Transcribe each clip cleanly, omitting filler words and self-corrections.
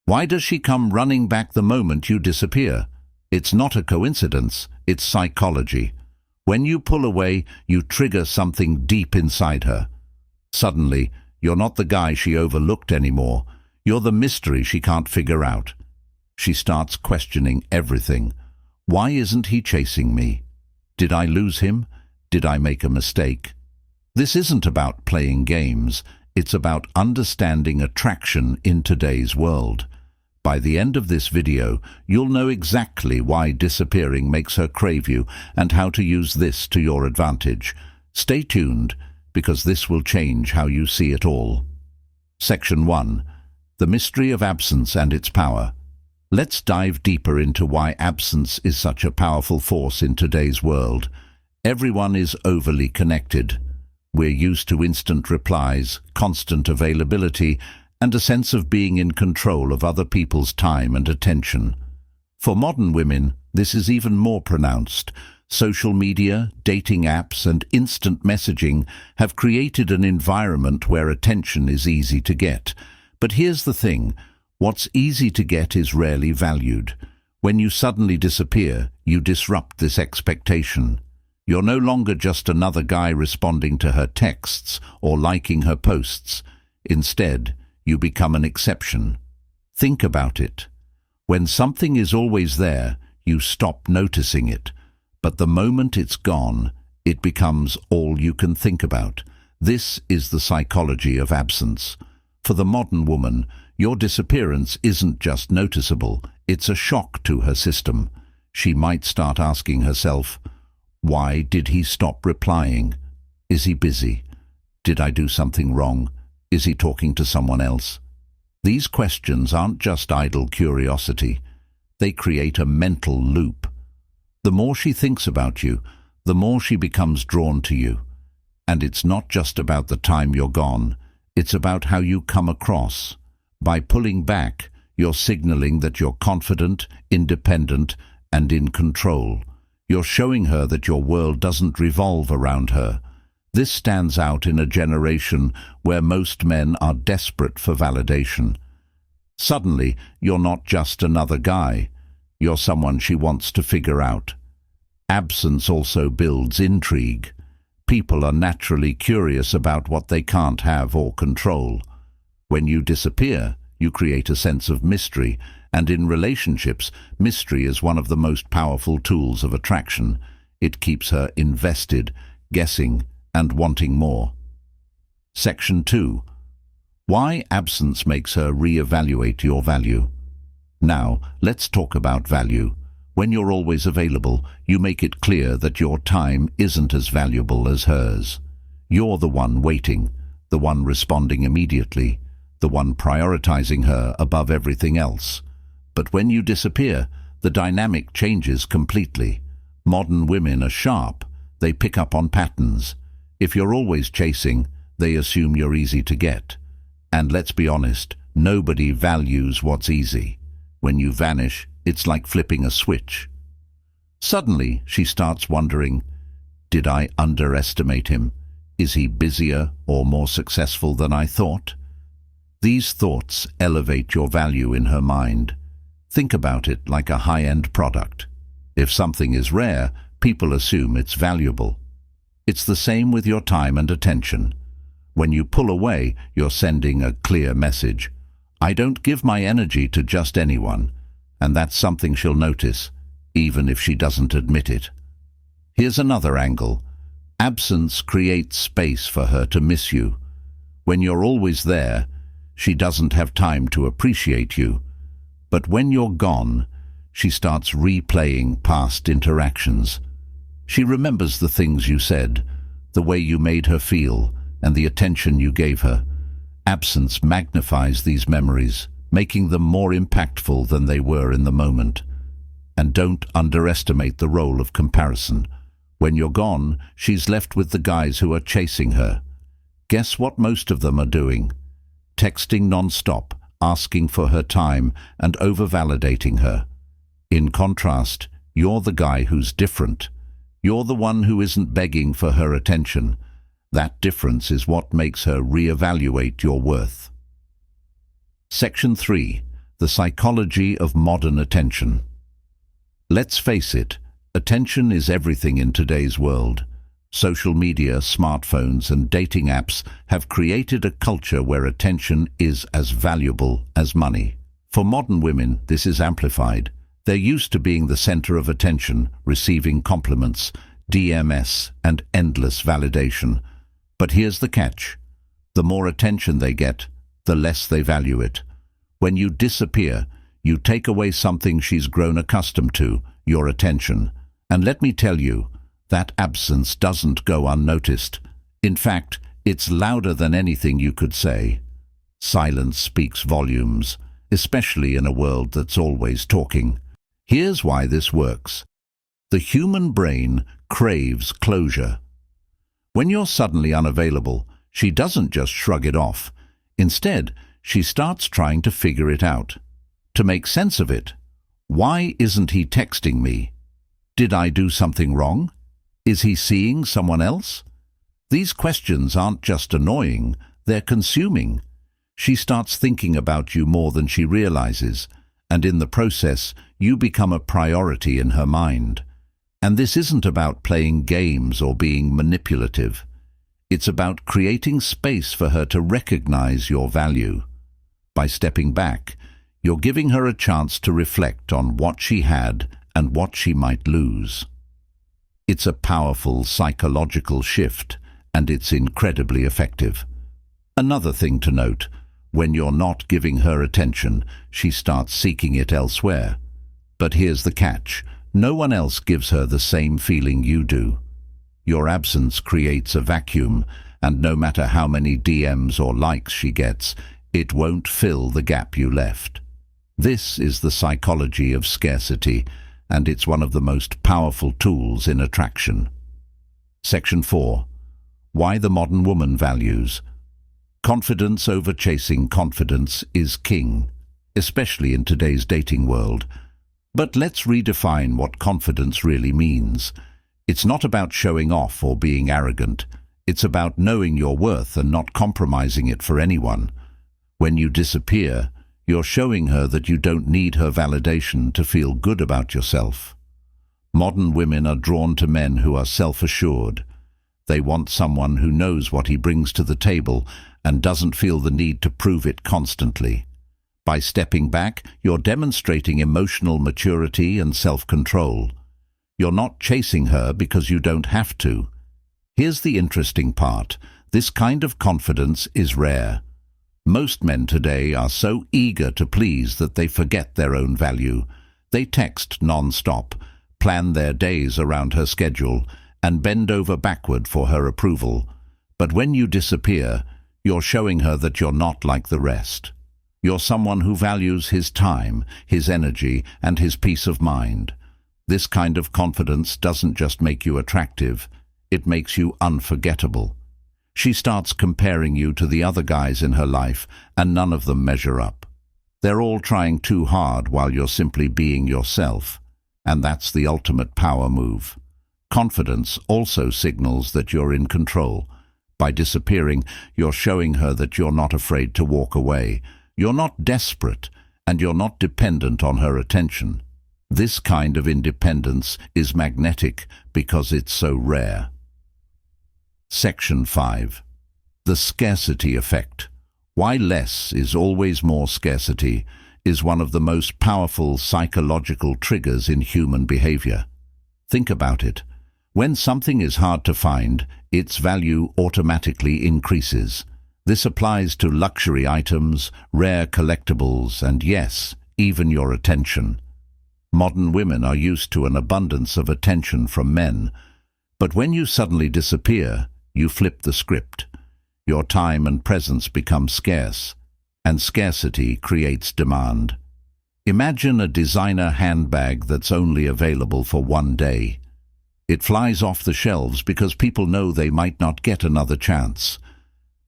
Why does she come running back the moment you disappear? It's not a coincidence, it's psychology. When you pull away, you trigger something deep inside her. Suddenly, you're not the guy she overlooked anymore. You're the mystery she can't figure out. She starts questioning everything. Why isn't he chasing me? Did I lose him? Did I make a mistake? This isn't about playing games. It's about understanding attraction in today's world. By the end of this video, you'll know exactly why disappearing makes her crave you and how to use this to your advantage. Stay tuned, because this will change how you see it all. Section 1. The mystery of absence and its power. Let's dive deeper into why absence is such a powerful force in today's world. Everyone is overly connected. We're used to instant replies, constant availability, and a sense of being in control of other people's time and attention. For modern women, this is even more pronounced. Social media, dating apps, and instant messaging have created an environment where attention is easy to get. But here's the thing, what's easy to get is rarely valued. When you suddenly disappear, you disrupt this expectation. You're no longer just another guy responding to her texts or liking her posts. Instead, you become an exception. Think about it. When something is always there, you stop noticing it. But the moment it's gone, it becomes all you can think about. This is the psychology of absence. For the modern woman, your disappearance isn't just noticeable, it's a shock to her system. She might start asking herself, why did he stop replying? Is he busy? Did I do something wrong? Is he talking to someone else? These questions aren't just idle curiosity. They create a mental loop. The more she thinks about you, the more she becomes drawn to you. And it's not just about the time you're gone, it's about how you come across. By pulling back, you're signaling that you're confident, independent, and in control. You're showing her that your world doesn't revolve around her. This stands out in a generation where most men are desperate for validation. Suddenly, you're not just another guy. You're someone she wants to figure out. Absence also builds intrigue. People are naturally curious about what they can't have or control. When you disappear, you create a sense of mystery, and in relationships, mystery is one of the most powerful tools of attraction. It keeps her invested, guessing, and wanting more. Section 2. Why absence makes her re-evaluate your value. Now, let's talk about value. When you're always available, you make it clear that your time isn't as valuable as hers. You're the one waiting, the one responding immediately, the one prioritizing her above everything else. But when you disappear, the dynamic changes completely. Modern women are sharp. They pick up on patterns. If you're always chasing, they assume you're easy to get. And let's be honest, nobody values what's easy. When you vanish, it's like flipping a switch. Suddenly, she starts wondering, did I underestimate him? Is he busier or more successful than I thought? These thoughts elevate your value in her mind. Think about it like a high-end product. If something is rare, people assume it's valuable. It's the same with your time and attention. When you pull away, you're sending a clear message. I don't give my energy to just anyone, and that's something she'll notice, even if she doesn't admit it. Here's another angle. Absence creates space for her to miss you. When you're always there, she doesn't have time to appreciate you. But when you're gone, she starts replaying past interactions. She remembers the things you said, the way you made her feel, and the attention you gave her. Absence magnifies these memories, making them more impactful than they were in the moment. And don't underestimate the role of comparison. When you're gone, she's left with the guys who are chasing her. Guess what most of them are doing? Texting non-stop, asking for her time, and over-validating her. In contrast, you're the guy who's different. You're the one who isn't begging for her attention. That difference is what makes her re-evaluate your worth. Section 3. The psychology of modern attention. Let's face it, attention is everything in today's world. Social media, smartphones, and dating apps have created a culture where attention is as valuable as money. For modern women, this is amplified. They're used to being the center of attention, receiving compliments, DMS, and endless validation. But here's the catch. The more attention they get, the less they value it. When you disappear, you take away something she's grown accustomed to, your attention. And let me tell you, that absence doesn't go unnoticed. In fact, it's louder than anything you could say. Silence speaks volumes, especially in a world that's always talking. Here's why this works. The human brain craves closure. When you're suddenly unavailable, she doesn't just shrug it off. Instead, she starts trying to figure it out, to make sense of it. Why isn't he texting me? Did I do something wrong? Is he seeing someone else? These questions aren't just annoying, they're consuming. She starts thinking about you more than she realizes, and in the process, you become a priority in her mind. And this isn't about playing games or being manipulative. It's about creating space for her to recognize your value. By stepping back, you're giving her a chance to reflect on what she had and what she might lose. It's a powerful psychological shift, and it's incredibly effective. Another thing to note, when you're not giving her attention, she starts seeking it elsewhere. But here's the catch. No one else gives her the same feeling you do. Your absence creates a vacuum, and no matter how many DMs or likes she gets, it won't fill the gap you left. This is the psychology of scarcity, and it's one of the most powerful tools in attraction. Section 4. Why the modern woman values. Confidence over chasing confidence is king, especially in today's dating world. But let's redefine what confidence really means. It's not about showing off or being arrogant. It's about knowing your worth and not compromising it for anyone. When you disappear, you're showing her that you don't need her validation to feel good about yourself. Modern women are drawn to men who are self-assured. They want someone who knows what he brings to the table and doesn't feel the need to prove it constantly. By stepping back, you're demonstrating emotional maturity and self-control. You're not chasing her because you don't have to. Here's the interesting part. This kind of confidence is rare. Most men today are so eager to please that they forget their own value. They text non-stop, plan their days around her schedule, and bend over backward for her approval. But when you disappear, you're showing her that you're not like the rest. You're someone who values his time, his energy, and his peace of mind. This kind of confidence doesn't just make you attractive, it makes you unforgettable. She starts comparing you to the other guys in her life, and none of them measure up. They're all trying too hard while you're simply being yourself, and that's the ultimate power move. Confidence also signals that you're in control. By disappearing, you're showing her that you're not afraid to walk away. You're not desperate, and you're not dependent on her attention. This kind of independence is magnetic because it's so rare. Section 5. The scarcity effect. Why less is always more scarcity is one of the most powerful psychological triggers in human behavior. Think about it. When something is hard to find, its value automatically increases. This applies to luxury items, rare collectibles, and yes, even your attention. Modern women are used to an abundance of attention from men, but when you suddenly disappear, you flip the script. Your time and presence become scarce, and scarcity creates demand. Imagine a designer handbag that's only available for one day. It flies off the shelves because people know they might not get another chance.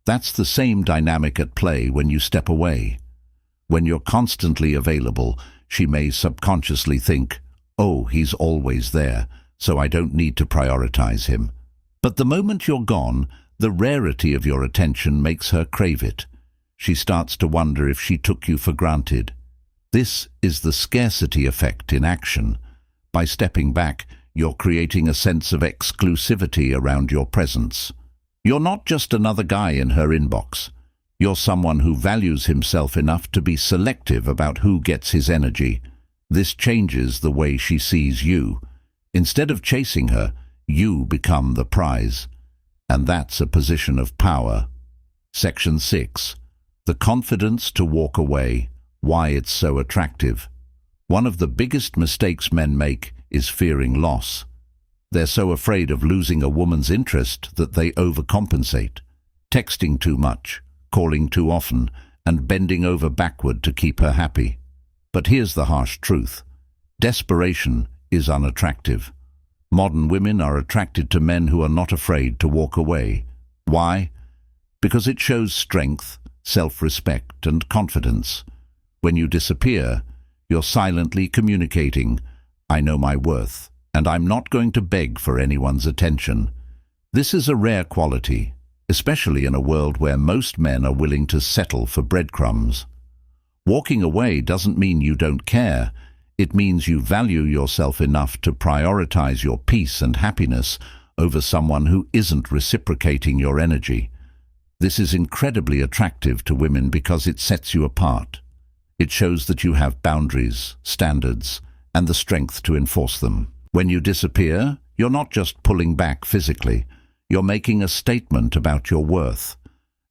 That's the same dynamic at play when you step away. When you're constantly available, she may subconsciously think, "Oh, he's always there, so I don't need to prioritize him." But the moment you're gone, the rarity of your attention makes her crave it. She starts to wonder if she took you for granted. This is the scarcity effect in action. By stepping back, you're creating a sense of exclusivity around your presence. You're not just another guy in her inbox. You're someone who values himself enough to be selective about who gets his energy. This changes the way she sees you. Instead of chasing her, you become the prize. And that's a position of power. Section 6. The confidence to walk away. Why it's so attractive. One of the biggest mistakes men make is fearing loss. They're so afraid of losing a woman's interest that they overcompensate, texting too much, calling too often, and bending over backward to keep her happy. But here's the harsh truth. Desperation is unattractive. Modern women are attracted to men who are not afraid to walk away. Why? Because it shows strength, self-respect, and confidence. When you disappear, you're silently communicating, "I know my worth, and I'm not going to beg for anyone's attention." This is a rare quality, especially in a world where most men are willing to settle for breadcrumbs. Walking away doesn't mean you don't care. It means you value yourself enough to prioritize your peace and happiness over someone who isn't reciprocating your energy. This is incredibly attractive to women because it sets you apart. It shows that you have boundaries, standards, and the strength to enforce them. When you disappear, you're not just pulling back physically. You're making a statement about your worth.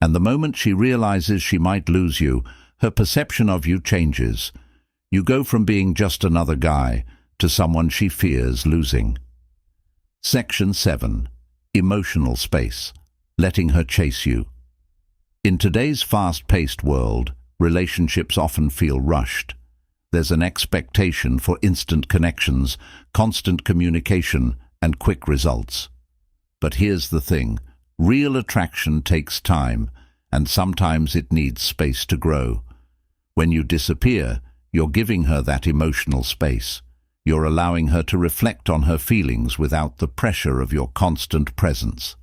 And the moment she realizes she might lose you, her perception of you changes. You go from being just another guy to someone she fears losing. Section 7. Emotional space. Letting her chase you. In today's fast-paced world, relationships often feel rushed. There's an expectation for instant connections, constant communication, and quick results. But here's the thing. Real attraction takes time, and sometimes it needs space to grow. When you disappear, you're giving her that emotional space. You're allowing her to reflect on her feelings without the pressure of your constant presence.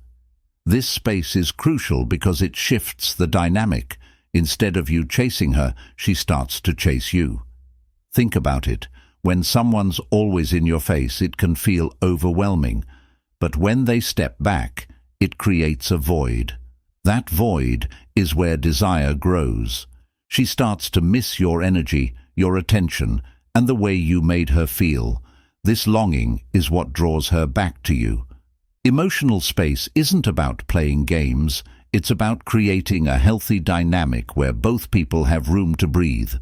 This space is crucial because it shifts the dynamic. Instead of you chasing her, she starts to chase you. Think about it. When someone's always in your face, it can feel overwhelming. But when they step back, it creates a void. That void is where desire grows. She starts to miss your energy, your attention, and the way you made her feel. This longing is what draws her back to you. Emotional space isn't about playing games. It's about creating a healthy dynamic where both people have room to breathe.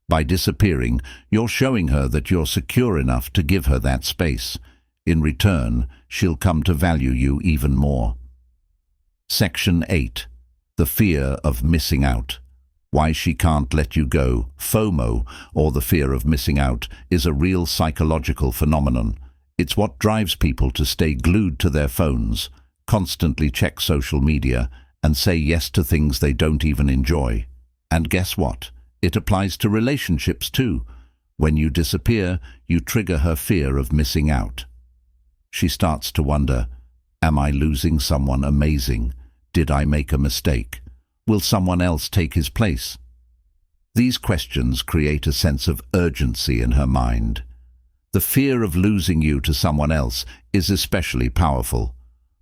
By disappearing, you're showing her that you're secure enough to give her that space. In return, she'll come to value you even more. Section 8. The fear of missing out. Why she can't let you go. FOMO, or the fear of missing out, is a real psychological phenomenon. It's what drives people to stay glued to their phones, constantly check social media, and say yes to things they don't even enjoy. And guess what? It applies to relationships too. When you disappear, you trigger her fear of missing out. She starts to wonder, am I losing someone amazing? Did I make a mistake? Will someone else take his place? These questions create a sense of urgency in her mind. The fear of losing you to someone else is especially powerful.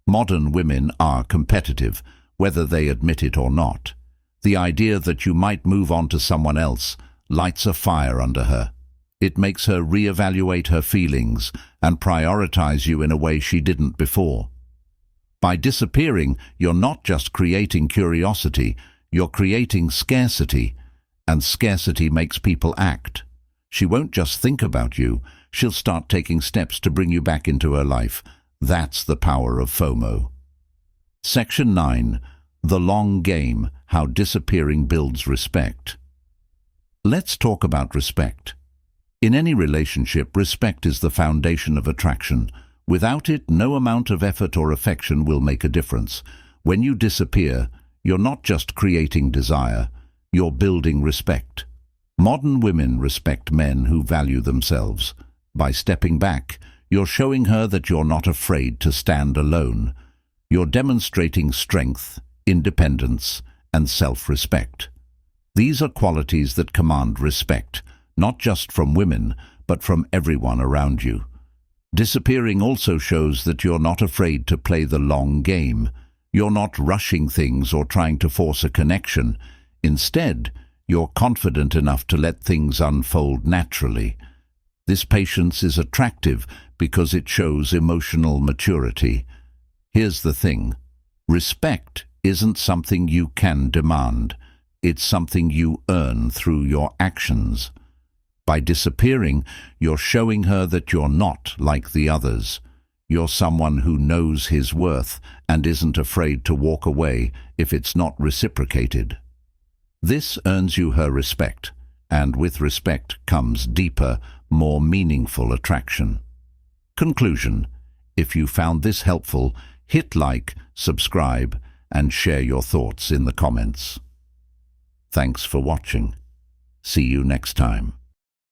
Modern women are competitive, whether they admit it or not. The idea that you might move on to someone else lights a fire under her. It makes her reevaluate her feelings and prioritize you in a way she didn't before. By disappearing, you're not just creating curiosity, you're creating scarcity, and scarcity makes people act. She won't just think about you, she'll start taking steps to bring you back into her life. That's the power of FOMO. Section 9. The long game, how disappearing builds respect. Let's talk about respect. In any relationship, respect is the foundation of attraction. Without it, no amount of effort or affection will make a difference. When you disappear, you're not just creating desire, you're building respect. Modern women respect men who value themselves. By stepping back, you're showing her that you're not afraid to stand alone. You're demonstrating strength, independence, and self-respect. These are qualities that command respect, not just from women, but from everyone around you. Disappearing also shows that you're not afraid to play the long game. You're not rushing things or trying to force a connection. Instead, you're confident enough to let things unfold naturally. This patience is attractive because it shows emotional maturity. Here's the thing. Respect isn't something you can demand. It's something you earn through your actions. By disappearing, you're showing her that you're not like the others. You're someone who knows his worth and isn't afraid to walk away if it's not reciprocated. This earns you her respect, and with respect comes deeper, more meaningful attraction. Conclusion. If you found this helpful, hit like, subscribe, and share your thoughts in the comments. Thanks for watching. See you next time.